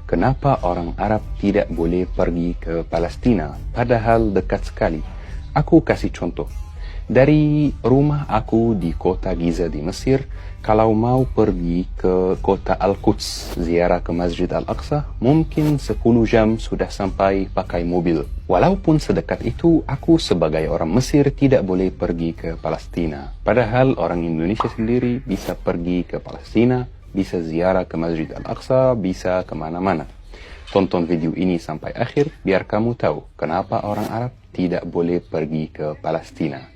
kenapa orang Arab tidak boleh pergi ke Palestina, padahal dekat sekali. Aku kasih contoh. Dari rumah aku di kota Giza di Mesir, kalau mau pergi ke kota Al-Quds, ziarah ke Masjid Al-Aqsa, mungkin 10 jam sudah sampai pakai mobil. Walaupun sedekat itu, aku sebagai orang Mesir tidak boleh pergi ke Palestina. Padahal orang Indonesia sendiri bisa pergi ke Palestina, bisa ziarah ke Masjid Al-Aqsa, bisa kemana-mana. Tonton video ini sampai akhir biar kamu tahu kenapa orang Arab tidak boleh pergi ke Palestina.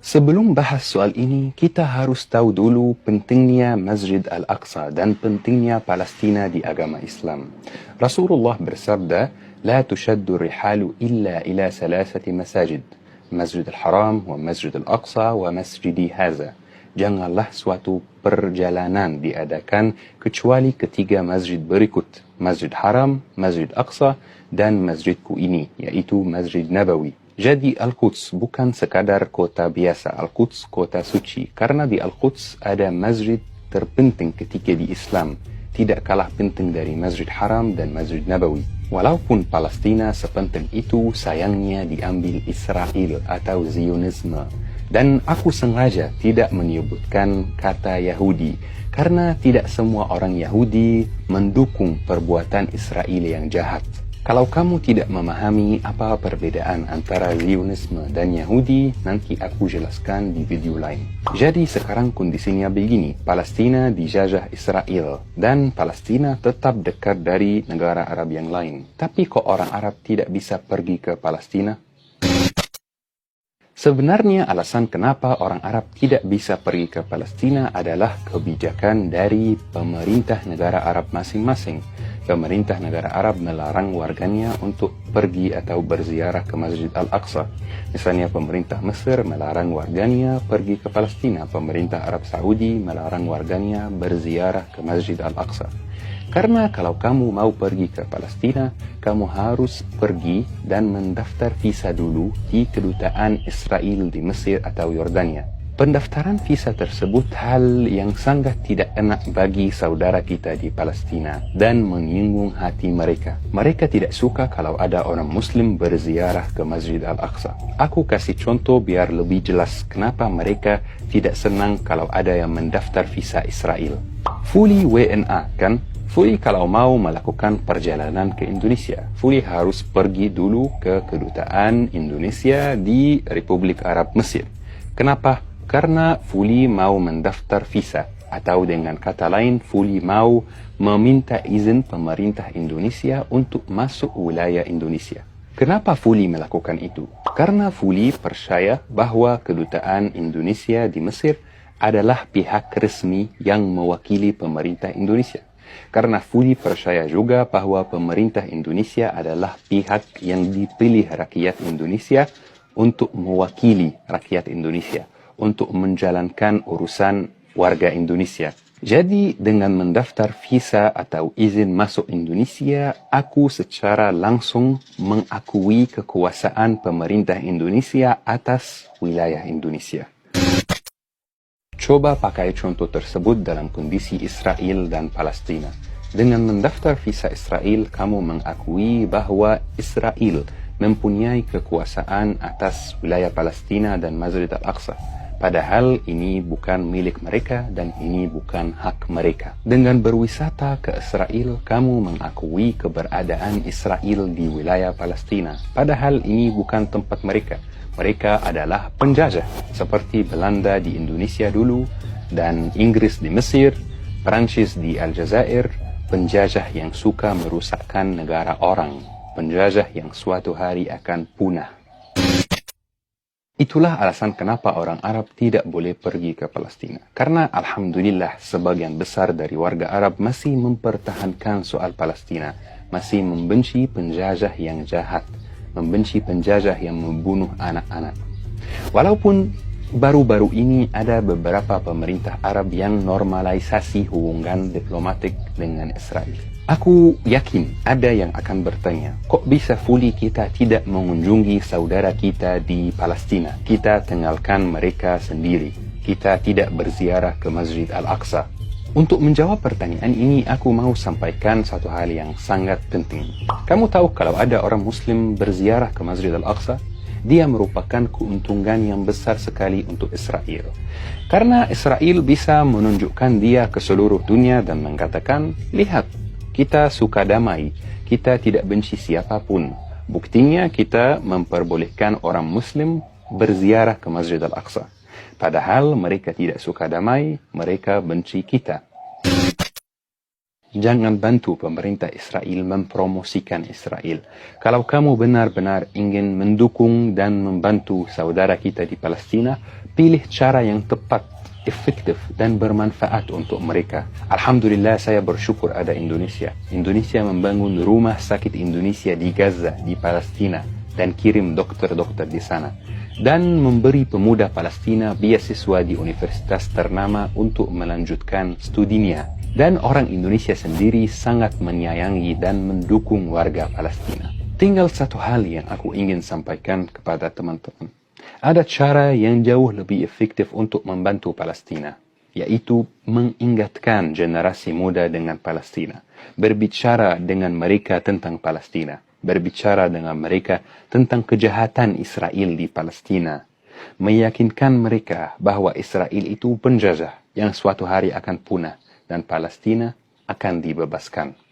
Sebelum bahas soal ini, kita harus tahu dulu pentingnya Masjid Al-Aqsa dan pentingnya Palestina di agama Islam. Rasulullah bersabda, "La tushaddu rihalu illa ila salasati masajid, Masjid Al-Haram, wa Masjid Al-Aqsa, wa Masjidi Haza." Janganlah suatu perjalanan diadakan kecuali ketiga masjid berikut, Masjid Haram, Masjid Aqsa, dan masjidku ini, yaitu Masjid Nabawi. Jadi Al-Quds bukan sekadar kota biasa, Al-Quds kota suci. Karena di Al-Quds ada masjid terpenting ketika di Islam, tidak kalah penting dari Masjid Haram dan Masjid Nabawi. Walaupun Palestina sepenting itu, sayangnya diambil Israel atau Zionisme. Dan aku sengaja tidak menyebutkan kata Yahudi, karena tidak semua orang Yahudi mendukung perbuatan Israel yang jahat. Kalau kamu tidak memahami apa perbedaan antara Zionisme dan Yahudi, nanti aku jelaskan di video lain. Jadi sekarang kondisinya begini, Palestina dijajah Israel, dan Palestina tetap dekat dari negara Arab yang lain. Tapi kok orang Arab tidak bisa pergi ke Palestina? Sebenarnya alasan kenapa orang Arab tidak bisa pergi ke Palestina adalah kebijakan dari pemerintah negara Arab masing-masing. Pemerintah negara Arab melarang warganya untuk pergi atau berziarah ke Masjid Al-Aqsa. Misalnya pemerintah Mesir melarang warganya pergi ke Palestina. Pemerintah Arab Saudi melarang warganya berziarah ke Masjid Al-Aqsa. Karena kalau kamu mau pergi ke Palestina, kamu harus pergi dan mendaftar visa dulu di kedutaan Israel di Mesir atau Yordania. Pendaftaran visa tersebut hal yang sangat tidak enak bagi saudara kita di Palestina dan menyinggung hati mereka. Mereka tidak suka kalau ada orang Muslim berziarah ke Masjid Al-Aqsa. Aku kasih contoh biar lebih jelas kenapa mereka tidak senang kalau ada yang mendaftar visa Israel. Fully WNA kan? Fully kalau mau melakukan perjalanan ke Indonesia, Fully harus pergi dulu ke kedutaan Indonesia di Republik Arab Mesir. Kenapa? Karena Fully mau mendaftar visa, atau dengan kata lain, Fully mau meminta izin pemerintah Indonesia untuk masuk wilayah Indonesia. Kenapa Fully melakukan itu? Karena Fully percaya bahwa kedutaan Indonesia di Mesir adalah pihak resmi yang mewakili pemerintah Indonesia. Karena Fully percaya juga bahwa pemerintah Indonesia adalah pihak yang dipilih rakyat Indonesia untuk mewakili rakyat Indonesia, untuk menjalankan urusan warga Indonesia. Jadi dengan mendaftar visa atau izin masuk Indonesia, aku secara langsung mengakui kekuasaan pemerintah Indonesia atas wilayah Indonesia. Coba pakai contoh tersebut dalam kondisi Israel dan Palestina. Dengan mendaftar visa Israel, kamu mengakui bahwa Israel mempunyai kekuasaan atas wilayah Palestina dan Masjid Al-Aqsa. Padahal ini bukan milik mereka dan ini bukan hak mereka. Dengan berwisata ke Israel, kamu mengakui keberadaan Israel di wilayah Palestina. Padahal ini bukan tempat mereka. Mereka adalah penjajah, seperti Belanda di Indonesia dulu, dan Inggris di Mesir, Perancis di Aljazair, penjajah yang suka merusakkan negara orang, penjajah yang suatu hari akan punah. Itulah alasan kenapa orang Arab tidak boleh pergi ke Palestina. Karena Alhamdulillah sebagian besar dari warga Arab masih mempertahankan soal Palestina, masih membenci penjajah yang jahat, membenci penjajah yang membunuh anak-anak. Walaupun baru-baru ini ada beberapa pemerintah Arab yang normalisasi hubungan diplomatik dengan Israel. Aku yakin ada yang akan bertanya, kok bisa Fully kita tidak mengunjungi saudara kita di Palestina? Kita tinggalkan mereka sendiri. Kita tidak berziarah ke Masjid Al-Aqsa. Untuk menjawab pertanyaan ini, aku mau sampaikan satu hal yang sangat penting. Kamu tahu kalau ada orang Muslim berziarah ke Masjid Al-Aqsa, dia merupakan keuntungan yang besar sekali untuk Israel. Karena Israel bisa menunjukkan dia ke seluruh dunia dan mengatakan, lihat, kita suka damai, kita tidak benci siapapun. Buktinya kita memperbolehkan orang Muslim berziarah ke Masjid Al-Aqsa. Padahal mereka tidak suka damai, mereka benci kita. Jangan bantu pemerintah Israel mempromosikan Israel. Kalau kamu benar-benar ingin mendukung dan membantu saudara kita di Palestina, pilih cara yang tepat, efektif, dan bermanfaat untuk mereka. Alhamdulillah, saya bersyukur ada Indonesia. Indonesia membangun rumah sakit Indonesia di Gaza, di Palestina, dan kirim dokter-dokter di sana. Dan memberi pemuda Palestina beasiswa di universitas ternama untuk melanjutkan studinya. Dan orang Indonesia sendiri sangat menyayangi dan mendukung warga Palestina. Tinggal satu hal yang aku ingin sampaikan kepada teman-teman. Ada cara yang jauh lebih efektif untuk membantu Palestina, yaitu mengingatkan generasi muda dengan Palestina, berbicara dengan mereka tentang Palestina, berbicara dengan mereka tentang kejahatan Israel di Palestina, meyakinkan mereka bahwa Israel itu penjajah yang suatu hari akan punah dan Palestina akan dibebaskan.